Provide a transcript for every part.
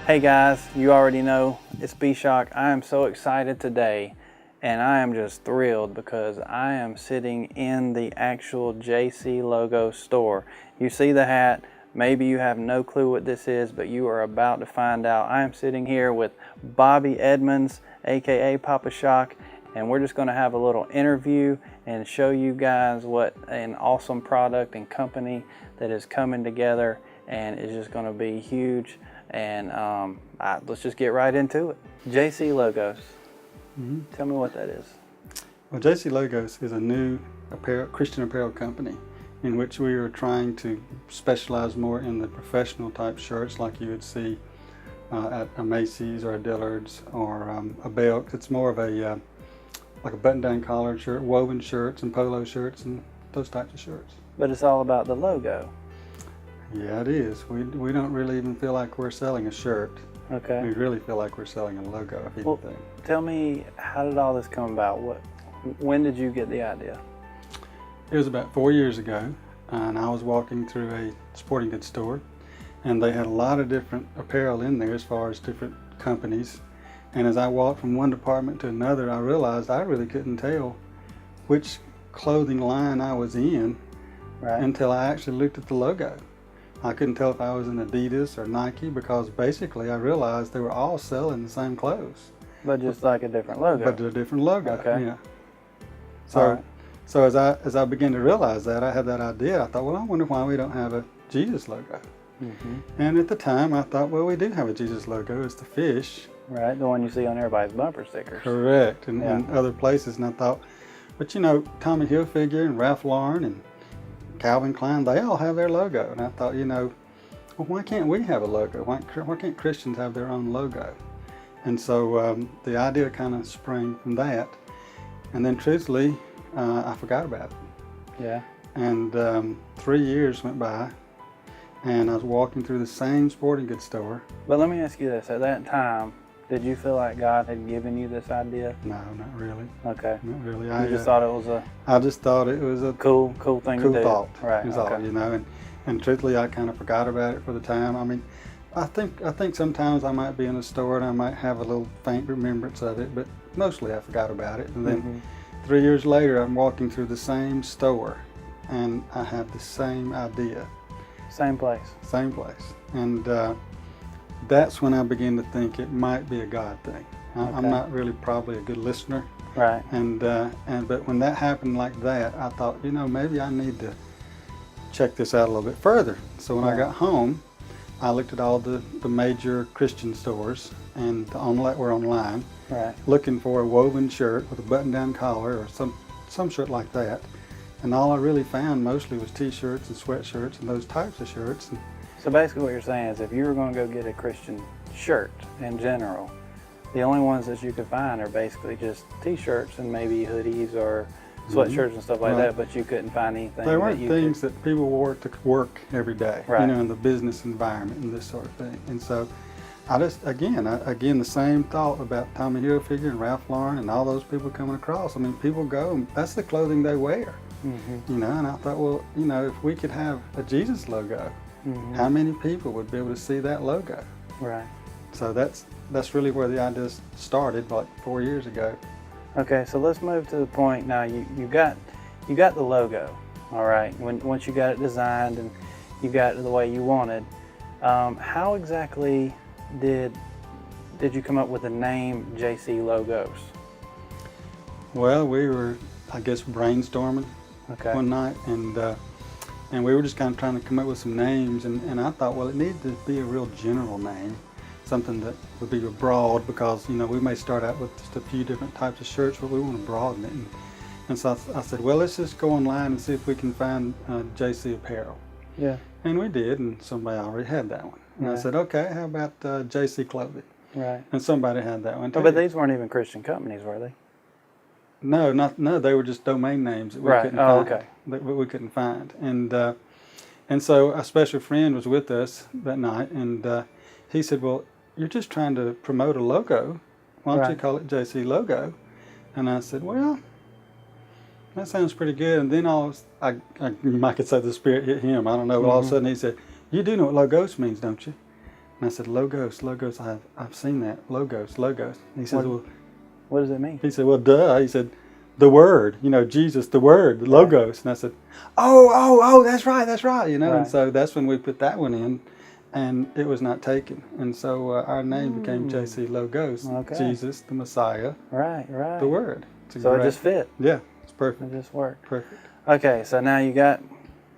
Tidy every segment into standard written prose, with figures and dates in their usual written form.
Hey guys, you already know it's B-SHOC. I am so excited today, and I am just thrilled because I am sitting in the actual JC Logo store. You see the hat, maybe you have no clue what this is, but you are about to find out. I am sitting here with Bobby Edmonds, aka Papa Shock, and we're just going to have a little interview and show you guys what an awesome product and company that is coming together and is just going to be huge. And let's just get right into it. JC Logos. Tell me what that is. Well, JC Logos is a new Christian apparel company in which we are trying to specialize more in the professional type shirts like you would see at a Macy's or a Dillard's or a Belk. It's more of a like a button-down collared shirt, woven shirts and polo shirts and those types of shirts. But it's all about the logo. Yeah, it is. We don't really even feel like we're selling a shirt. Okay. We really feel like we're selling a logo, if anything. Well, tell me, how did all this come about? When did you get the idea? It was about 4 years ago, and I was walking through a sporting goods store, and they had a lot of different apparel in there as far as different companies. And as I walked from one department to another, I realized I really couldn't tell which clothing line I was in until I actually looked at the logo. I couldn't tell if I was in Adidas or Nike because basically I realized they were all selling the same clothes. But just like a different logo. But a different logo, okay. Yeah. So as I began to realize that, I had that idea. I thought, well, I wonder why we don't have a Jesus logo. And at the time I thought, well, we do have a Jesus logo. It's the fish. Right, the one you see on everybody's bumper stickers. Correct, and other places. And I thought, but you know, Tommy Hilfiger and Ralph Lauren and Calvin Klein, they all have their logo. And I thought, you know, well, why can't we have a logo? Why can't Christians have their own logo? And so the idea kind of sprang from that. And then truthfully, I forgot about it. Yeah. And 3 years went by, and I was walking through the same sporting goods store. But let me ask you this, at that time, did you feel like God had given you this idea? No, not really. Okay. Not really. You just thought it was a... I just thought it was a cool thing to do. Cool thought. Right. Is all, you know. And truthfully, I kind of forgot about it for the time. I mean, I think sometimes I might be in a store and I might have a little faint remembrance of it, but mostly I forgot about it. And then 3 years later, I'm walking through the same store, and I have the same idea. Same place. Same place. And that's when I began to think it might be a God thing. I'm not really probably a good listener. Right. But when that happened like that, I thought, you know, maybe I need to check this out a little bit further. So when I got home, I looked at all the major Christian stores and that were online, looking for a woven shirt with a button-down collar or some shirt like that. And all I really found mostly was t-shirts and sweatshirts and those types of shirts. So basically what you're saying is if you were going to go get a Christian shirt in general, the only ones that you could find are basically just t-shirts and maybe hoodies or sweatshirts and stuff like that, but you couldn't find anything. They weren't things that people wore to work every day, you know, in the business environment and this sort of thing. And so I just, again, the same thought about Tommy Hilfiger and Ralph Lauren and all those people coming across. I mean, people go, that's the clothing they wear, you know, and I thought, well, you know, if we could have a Jesus logo, how many people would be able to see that logo? Right. So that's really where the idea started, like 4 years ago. Okay, so let's move to the point now. You got the logo, all right. Once you got it designed and you got it the way you wanted, how exactly did you come up with the name JC Logos? Well, we were, I guess, brainstorming one night, and we were just kind of trying to come up with some names, and I thought, well, it needed to be a real general name, something that would be broad, because, you know, we may start out with just a few different types of shirts, but we want to broaden it. And so I said, well, let's just go online and see if we can find JC Apparel. Yeah. And we did, and somebody already had that one. And I said, okay, how about JC Clothing? Right. And somebody had that one too. Oh, but these weren't even Christian companies, were they? No, they were just domain names that we couldn't find. That we couldn't find. And so a special friend was with us that night, and he said, well, you're just trying to promote a logo. Why don't you call it JC Logo? And I said, well, that sounds pretty good. And then you might could say the Spirit hit him. I don't know. But all of a sudden he said, you do know what Logos means, don't you? And I said, Logos, Logos, I've seen that. Logos, Logos. And he says, well, what does it mean? he said, well, duh. He said, the Word, Jesus, the Word, the Logos. And I said, oh, that's right, And Right. so that's when we put that one in, and it was not taken. And so our name became JC Logos, Okay. Jesus, the Messiah, Right. the Word. So it just fit. Yeah, it's perfect. It just worked. Perfect. Okay, so now you got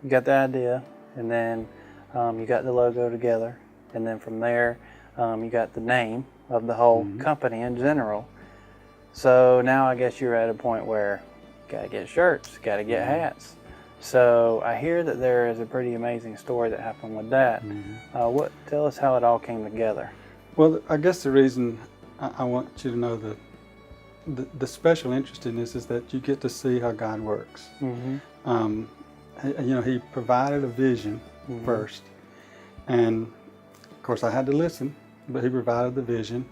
the idea, and then you got the logo together, and then from there you got the name of the whole company in general. So now I guess you're at a point where you got to get shirts, got to get hats. So I hear that there is a pretty amazing story that happened with that. Tell us how it all came together. Well, I guess the reason I want you to know the special interest in this is that you get to see how God works. He provided a vision first, and of course I had to listen, but he provided the vision,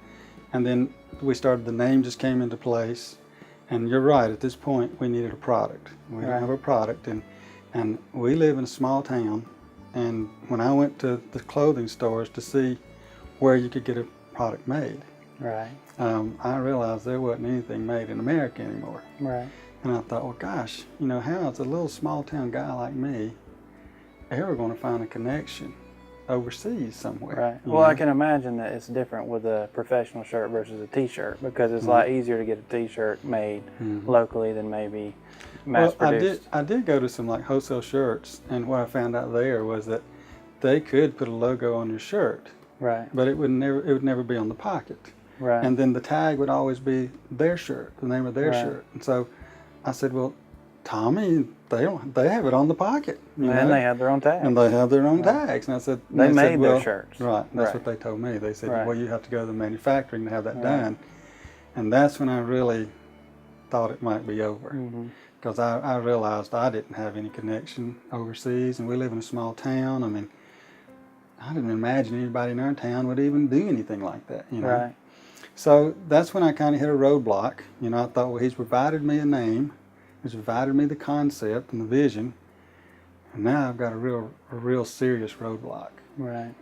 and then the name just came into place. And you're right, at this point we needed a product. We don't have a product, and we live in a small town, and when I went to the clothing stores to see where you could get a product made, I realized there wasn't anything made in America anymore. And I thought, well, gosh, how is a little small town guy like me ever going to find a connection overseas somewhere? Well, I can imagine that it's different with a professional shirt versus a t-shirt, because it's a lot easier to get a t-shirt made locally than maybe mass produced. I did go to some like wholesale shirts, and what I found out there was that they could put a logo on your shirt, but it would never be on the pocket. And then the tag would always be their shirt, the name of their shirt. And so I said, well, Tommy, they have it on the pocket. And they have their own tags. And they have their own tags. And I said, they made their shirts. Right. That's what they told me. They said, well, you have to go to the manufacturing to have that done. And that's when I really thought it might be over. Because I realized I didn't have any connection overseas, and we live in a small town. I mean, I didn't imagine anybody in our town would even do anything like that. So that's when I kind of hit a roadblock. I thought, well, he's provided me a name. He's provided me the concept and the vision, and now I've got a real serious roadblock.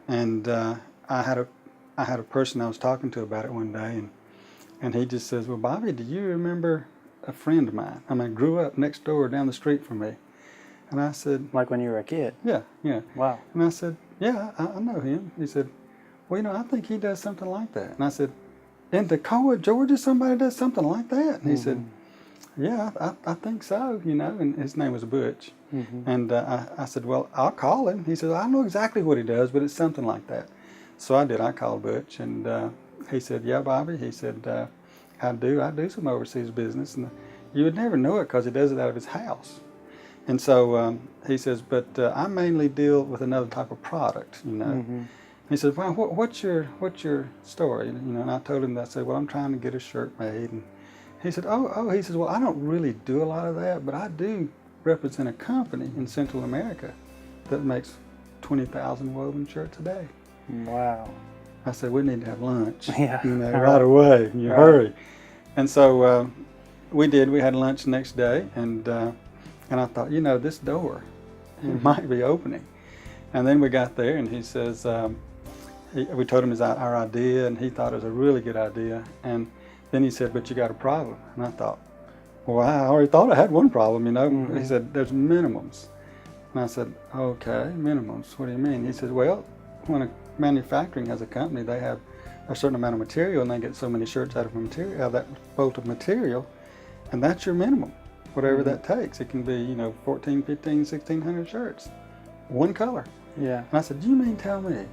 And I had a person I was talking to about it one day, and he just says, well, Bobby, do you remember a friend of mine? I mean, grew up next door down the street from me. And I said, like when you were a kid? Yeah. Wow. And I said, yeah, I know him. He said, well, I think he does something like that. And I said, in Toccoa, Georgia, somebody does something like that? And he said, yeah, I think so, and his name was Butch. And I said, well, I'll call him. He said, I don't know exactly what he does, but it's something like that. So I did. I called Butch, and he said, yeah, Bobby. He said, I do some overseas business, and you would never know it because he does it out of his house. And so he says, but I mainly deal with another type of product, He said, well, what's your story? And I told him that. I said, well, I'm trying to get a shirt made. And he said, he says, well, I don't really do a lot of that, but I do represent a company in Central America that makes 20,000 woven shirts a day. Wow. I said, we need to have lunch, Yeah. right away. You hurry. And so we did. We had lunch the next day, and I thought, this door, it might be opening. And then we got there, and he says, we told him our idea, and he thought it was a really good idea. And then he said, but you got a problem. And I thought, well, I already thought I had one problem, He said, there's minimums. And I said, okay, minimums. What do you mean? He said, well, when a manufacturing has a company, they have a certain amount of material, and they get so many shirts out of that bolt of material, and that's your minimum, whatever that takes. It can be, 14, 15, 1,600 shirts, one color. Yeah. And I said, you mean tell me,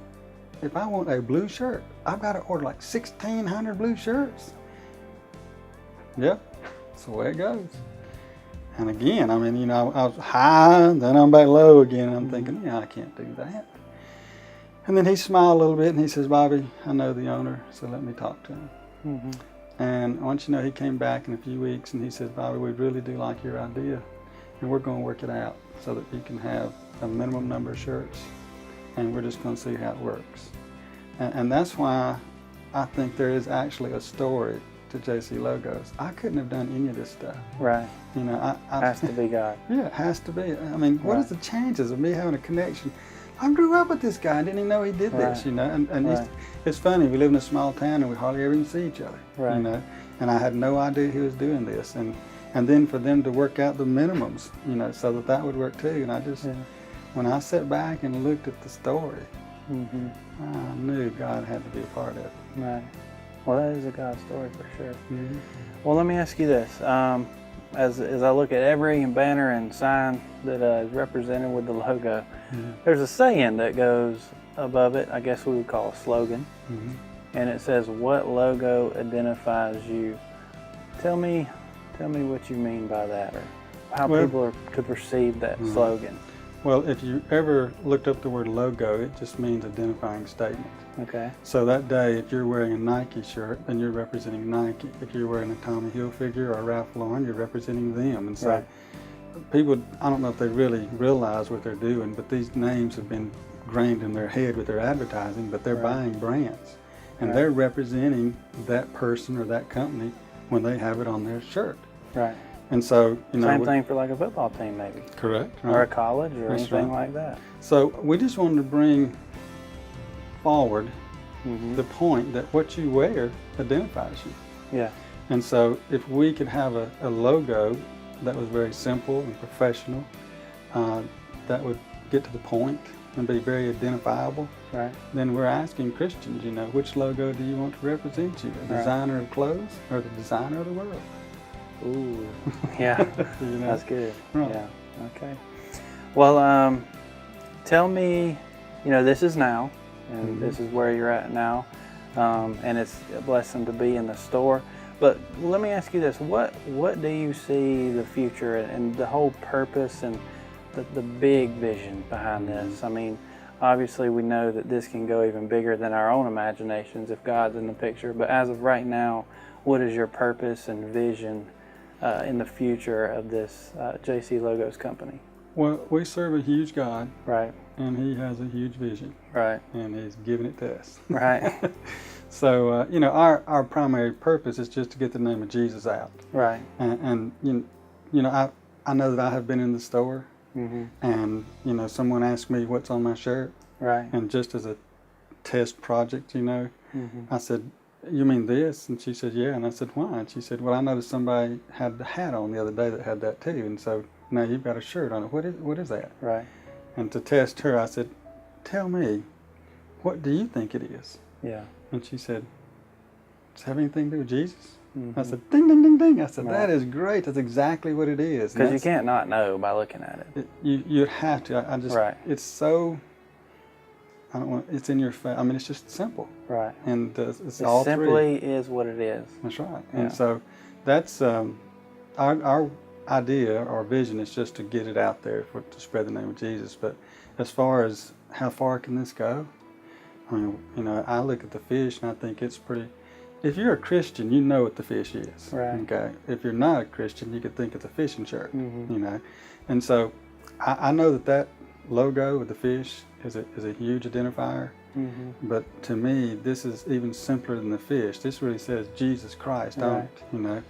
if I want a blue shirt, I've got to order like 1,600 blue shirts? Yep, that's the way it goes. And again, I was high, then I'm back low again. And I'm thinking, I can't do that. And then he smiled a little bit, and he says, Bobby, I know the owner, so let me talk to him. And I want you to know, he came back in a few weeks, and he says, Bobby, we really do like your idea, and we're going to work it out so that you can have a minimum number of shirts, and we're just going to see how it works. And that's why I think there is actually a story to JC Logos. I couldn't have done any of this stuff. Right. I has to be God. Yeah, it has to be. I mean, what is the chances of me having a connection I grew up with this guy. I didn't even know he did this, Right. you know. And Right. it's funny. We live in a small town and we hardly ever even see each other, Right. you know. And I had no idea he was doing this. And then for them to work out the minimums, you know, so that would work too. And I just, when I sat back and looked at the story, Mm-hmm. I knew God had to be a part of it. Right. Well, that is a God story for sure. Mm-hmm. Well, let me ask you this. As I look at every banner and sign that is represented with the logo, there's a saying that goes above it, I guess we would call a slogan, and it says, "What logo identifies you?" Tell me what you mean by that, or how people are to perceive that slogan. Well, if you ever looked up the word logo, it just means identifying statement. Okay. So that day, if you're wearing a Nike shirt, then you're representing Nike. If you're wearing a Tommy Hilfiger or Ralph Lauren, you're representing them. And so people, I don't know if they really realize what they're doing, but these names have been ingrained in their head with their advertising, but they're buying brands. And they're representing that person or that company when they have it on their shirt. Right. And so, you know. Same thing for like a football team maybe. Correct. Or a college or That's anything like that. So we just wanted to bring forward Mm-hmm. the point that what you wear identifies you. Yeah. And so if we could have a logo that was very simple and professional, that would get to the point and be very identifiable, Right. then we're asking Christians, you know, which logo do you want to represent you? A designer of clothes or the designer of the world? Ooh. Yeah. You know? That's good. Right. Yeah. Okay. Well, tell me, you know, this is now, and this is where you're at now, and it's a blessing to be in the store. But let me ask you this: what do you see the future and the whole purpose and the big vision behind this? I mean, obviously we know that this can go even bigger than our own imaginations if God's in the picture. But as of right now, what is your purpose and vision in the future of this JC Logos company? Well, we serve a huge God, Right. and He has a huge vision, Right. and He's given it to us. Right. So, you know, our primary purpose is just to get the name of Jesus out. Right. And you know, I know that I have been in the store, and, you know, someone asked me what's on my shirt, Right. and just as a test project, you know, I said, "You mean this?" And she said, "Yeah." And I said, "Why?" And she said, "Well, I noticed somebody had the hat on the other day that had that too, and so now you've got a shirt on it. What is that?" Right. And to test her, I said, "Tell me, what do you think it is?" Yeah. And she said, "Does it have anything to do with Jesus?" I said, "Ding, ding, ding, ding." I said, "That is great. That's exactly what it is." Because you can't not know by looking at it. You have to. I just. Right. It's so. I don't want. It's in your face. I mean, it's just simple. Right. And it's It all simply three. is what it is. That's right. Yeah. And so, that's our idea, our vision is just to get it out there to spread the name of Jesus. But as far as how far can this go? I mean, you know, I look at the fish and I think it's pretty. If you're a Christian, you know what the fish is. Right. Okay. If you're not a Christian, you could think it's a fishing shirt. You know, and so I know that logo with the fish is a huge identifier. But to me, this is even simpler than the fish. This really says Jesus Christ on it. You know.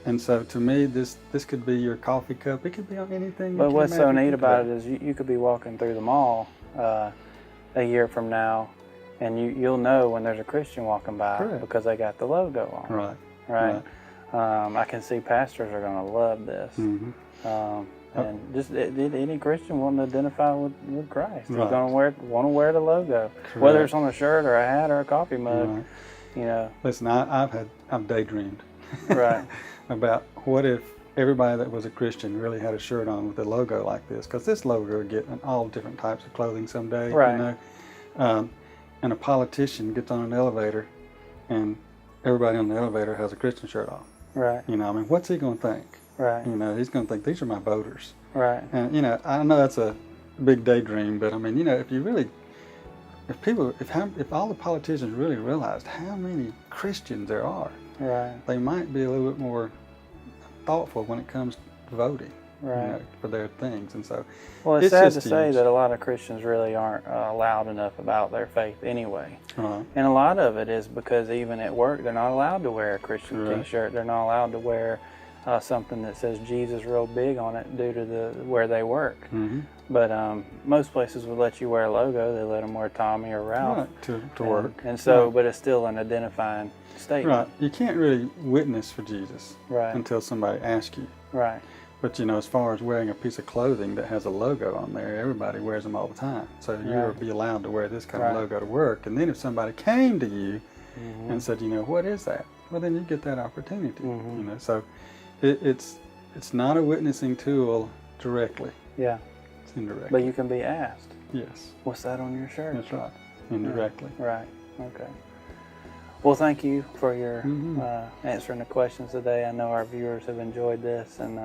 And so to me, this could be your coffee cup. It could be on anything. But what's so neat about it is you could be walking through the mall a year from now, and you'll know when there's a Christian walking by because they got the logo on. Right. Right. I can see pastors are going to love this. And just any Christian wanting to identify with Christ. They're going to want to wear the logo, whether it's on a shirt or a hat or a coffee mug. You know. Listen, I've daydreamed. Right. About what if everybody that was a Christian really had a shirt on with a logo like this, because this logo would get in all different types of clothing someday. Right. You know, and a politician gets on an elevator, and everybody on the elevator has a Christian shirt on. Right. You know, I mean, what's he going to think? Right. You know, he's going to think these are my voters. Right. And you know, I know that's a big daydream, but I mean, you know, if all the politicians really realized how many Christians there are. Right. They might be a little bit more thoughtful when it comes to voting, right, you know, for their things. And so, well, it's sad to say that a lot of Christians really aren't loud enough about their faith anyway. And a lot of it is because even at work, they're not allowed to wear a Christian T-shirt. They're not allowed to wear something that says Jesus real big on it due to where they work. Mm-hmm. But most places would let you wear a logo. They let them wear Tommy or Ralph Right, to work. And so, right. but it's still an identifying statement. Right. You can't really witness for Jesus Right. until somebody asks you. Right. But as far as wearing a piece of clothing that has a logo on there, everybody wears them all the time. So you'll be allowed to wear this kind of logo to work. And then if somebody came to you and said, what is that? Well, then you get that opportunity. So it's not a witnessing tool directly. Yeah. It's indirectly. But you can be asked. Yes. What's that on your shirt? That's right. Indirectly. Right. Okay. Well, thank you for your answering the questions today. I know our viewers have enjoyed this, and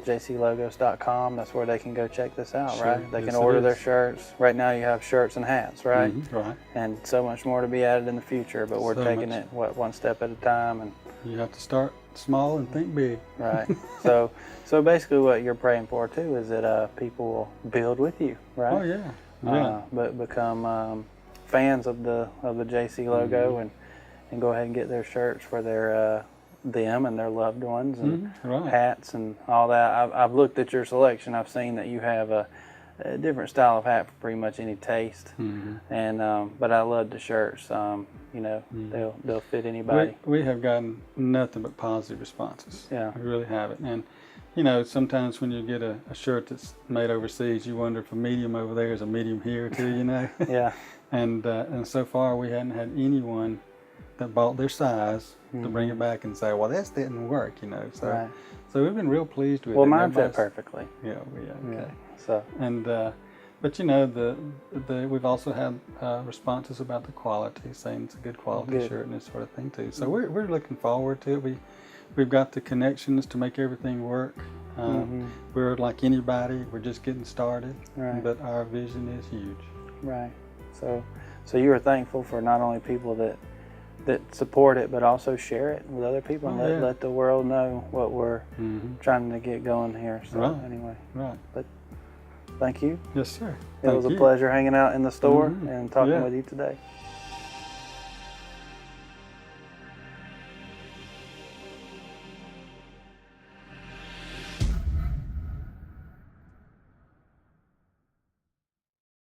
jclogos.com, that's where they can go check this out, Sure. right? They Yes, can order it their is. shirts. Right now you have shirts and hats, right? Right. And so much more to be added in the future, but we're So taking much. it one step at a time. And You have to start small and think big. right. so basically what you're praying for too is that people will build with you, right? Oh yeah. Yeah. But become fans of the JC logo and go ahead and get their shirts for their them and their loved ones and Right. hats and all that. I've looked at your selection. I've seen that you have a different style of hat for pretty much any taste. And but I love the shirts. They'll fit anybody. We have gotten nothing but positive responses. Yeah. We really haven't. And sometimes when you get a shirt that's made overseas, you wonder if a medium over there is a medium here too. Yeah. And so far we hadn't had anyone that bought their size to bring it back and say, well, this didn't work. So Right. so we've been real pleased with it. Well, mine fit Everybody's- perfectly. Yeah. Okay. Yeah. So And but we've also had responses about the quality, saying it's a good quality Good. shirt and this sort of thing too. So we're looking forward to it. We've got the connections to make everything work. We're like anybody. We're just getting started. Right. But our vision is huge. right. So you are thankful for not only people that support it, but also share it with other people and Oh, yeah. let the world know what we're trying to get going here. So Right. anyway, Right. thank you. Yes, sir. It was a pleasure hanging out in the store and talking Yeah. with you today.